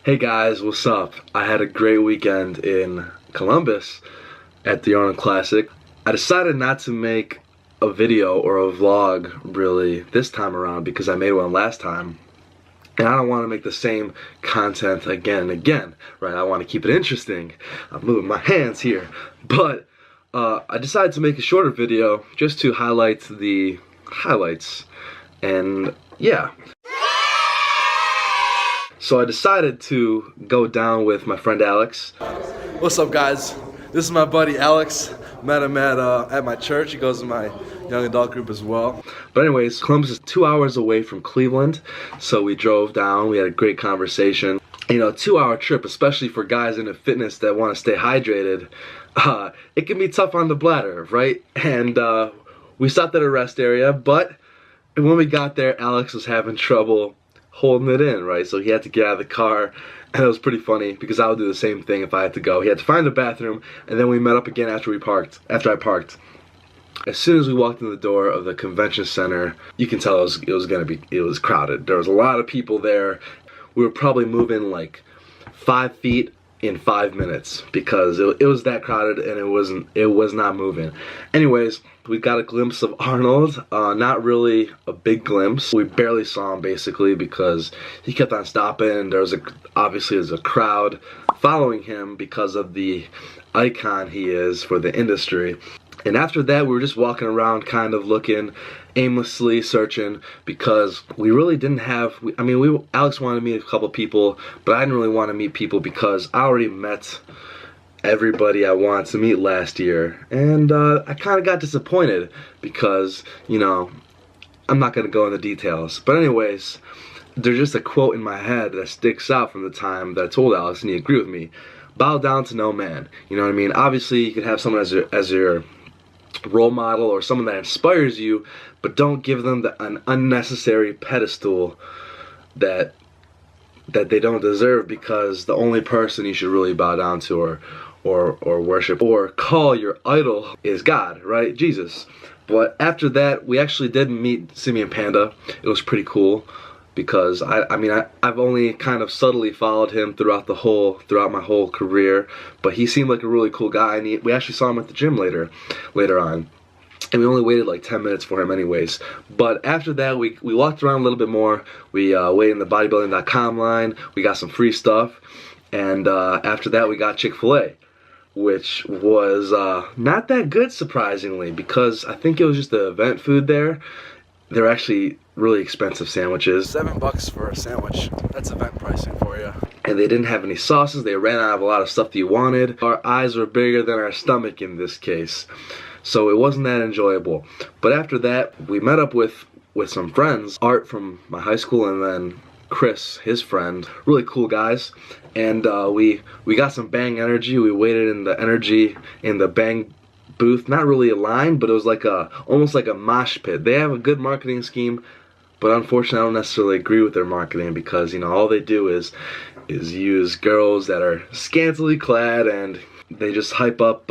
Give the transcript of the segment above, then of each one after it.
Hey guys, what's up? I had a great weekend in Columbus at the Arnold Classic. I decided not to make a video or a vlog really this time around because I made one last time. And I don't want to make the same content again and again, right? I want to keep it interesting. I'm moving my hands here. But I decided to make a shorter video just to highlight the highlights. And yeah. So I decided to go down with my friend Alex. What's up, guys? This is my buddy Alex. Met him at my church. He goes to my young adult group as well. But anyways, Columbus is 2 hours away from Cleveland, so we drove down. We had a great conversation. You know, 2-hour trip, especially for guys into fitness that want to stay hydrated, it can be tough on the bladder, right? And we stopped at a rest area, but when we got there, Alex was having trouble holding it in, right? So he had to get out of the car, and it was pretty funny because I would do the same thing if I had to go. He had to find the bathroom, and then we met up again after I parked. As soon as we walked in the door of the convention center, you can tell it was crowded. There was a lot of people there. We were probably moving like 5 feet in 5 minutes because it was that crowded and it was not moving. Anyways, we got a glimpse of Arnold. Not really a big glimpse. We barely saw him basically because he kept on stopping. Obviously there's a crowd following him because of the icon he is for the industry. And after that, we were just walking around kind of looking, aimlessly searching, because we really didn't have, Alex wanted to meet a couple people, but I didn't really want to meet people because I already met everybody I wanted to meet last year. And I kind of got disappointed because, you know, I'm not going to go into details. But anyways, there's just a quote in my head that sticks out from the time that I told Alex, and he agreed with me. Bow down to no man. You know what I mean? Obviously, you could have someone as your role model or someone that inspires you, but don't give them an unnecessary pedestal that they don't deserve, because the only person you should really bow down to or worship or call your idol is God, right? Jesus. But after that, we actually did meet Simeon Panda. It was pretty cool because I've only kind of subtly followed him throughout my whole career, but he seemed like a really cool guy, and we actually saw him at the gym later on, and we only waited like 10 minutes for him anyways. But after that, we walked around a little bit more. We waited in the bodybuilding.com line. We got some free stuff, and after that, we got ChickfilA, which was not that good, surprisingly, because I think it was just the event food there. They're actually really expensive sandwiches. $7 for a sandwich. That's event pricing for you. And they didn't have any sauces. They ran out of a lot of stuff that you wanted. Our eyes were bigger than our stomach in this case, so it wasn't that enjoyable. But after that, we met up with some friends. Art from my high school, and then Chris, his friend. Really cool guys. And we got some Bang energy. We waited in the Bang booth, not really a line, but it was like almost like a mosh pit. They have a good marketing scheme, but unfortunately I don't necessarily agree with their marketing because, you know, all they do is use girls that are scantily clad, and they just hype up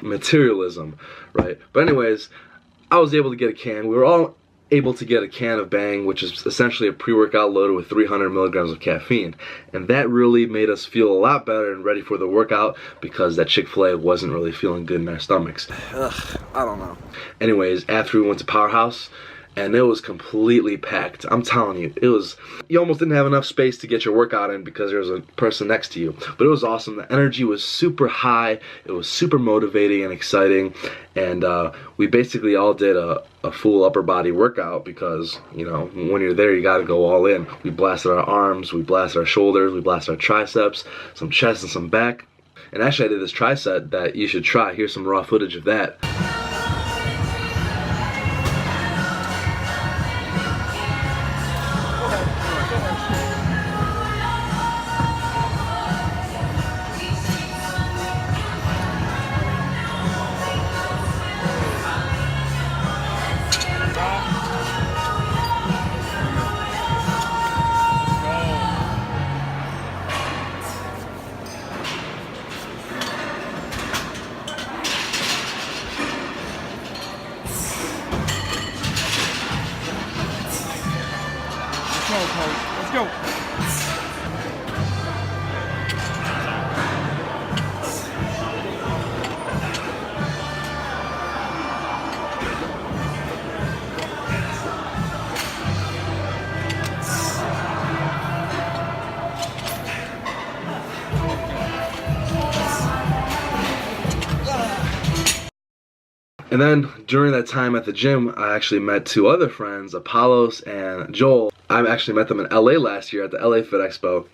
materialism, right? But anyways, I was able to get a can. We were all able to get a can of Bang, which is essentially a pre-workout loaded with 300 milligrams of caffeine, and that really made us feel a lot better and ready for the workout because that Chick-fil-A wasn't really feeling good in our stomachs. Ugh, I don't know. Anyways, after we went to Powerhouse, and it was completely packed. I'm telling you, you almost didn't have enough space to get your workout in because there was a person next to you. But it was awesome. The energy was super high. It was super motivating and exciting. And we basically all did a full upper body workout because, you know, when you're there, you got to go all in. We blasted our arms, we blasted our shoulders, we blasted our triceps, some chest and some back. And actually, I did this tricep that you should try. Here's some raw footage of that. And then during that time at the gym, I actually met two other friends, Apollos and Joel. I actually met them in LA last year at the LA Fit Expo.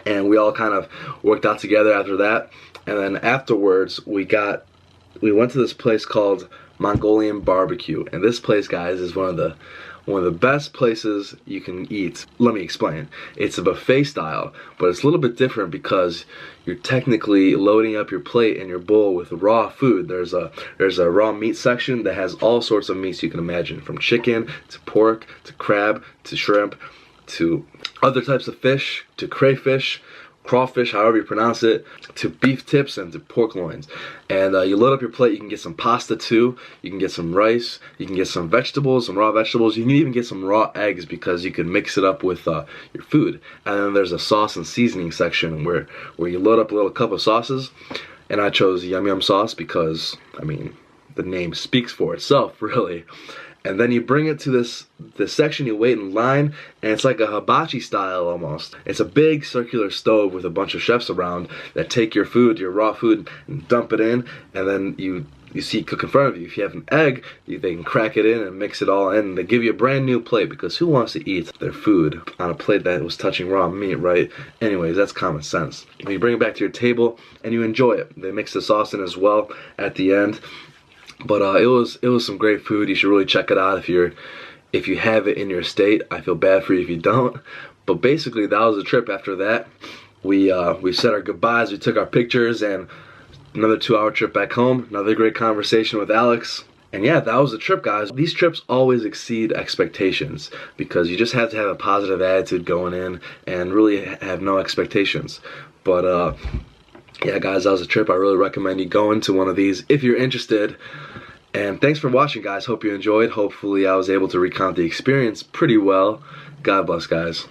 And we all kind of worked out together after that. And then afterwards, we went to this place called Mongolian BBQ. And this place, guys, is one of the best places you can eat. Let me explain. It's a buffet style, but it's a little bit different because you're technically loading up your plate and your bowl with raw food. There's a raw meat section that has all sorts of meats you can imagine, from chicken to pork to crab to shrimp to other types of fish to crayfish, crawfish, however you pronounce it, to beef tips and to pork loins. And you load up your plate. You can get some pasta too. You can get some rice. You can get some vegetables, some raw vegetables. You can even get some raw eggs because you can mix it up with your food. And then there's a sauce and seasoning section where you load up a little cup of sauces. And I chose Yum Yum sauce because, I mean, the name speaks for itself, really. And then you bring it to this section, you wait in line, and it's like a hibachi style almost. It's a big circular stove with a bunch of chefs around that take your food, your raw food, and dump it in, and then you see it cook in front of you. If you have an egg, they can crack it in and mix it all in. And they give you a brand new plate because who wants to eat their food on a plate that was touching raw meat, right? Anyways, that's common sense. And you bring it back to your table and you enjoy it. They mix the sauce in as well at the end. But it was some great food. You should really check it out if you have it in your state. I feel bad for you if you don't. But basically, that was the trip. After that, we said our goodbyes. We took our pictures and another 2-hour trip back home. Another great conversation with Alex. And yeah, that was the trip, guys. These trips always exceed expectations because you just have to have a positive attitude going in and really have no expectations. But yeah, guys, that was a trip. I really recommend you going to one of these if you're interested. And thanks for watching, guys. Hope you enjoyed. Hopefully I was able to recount the experience pretty well. God bless, guys.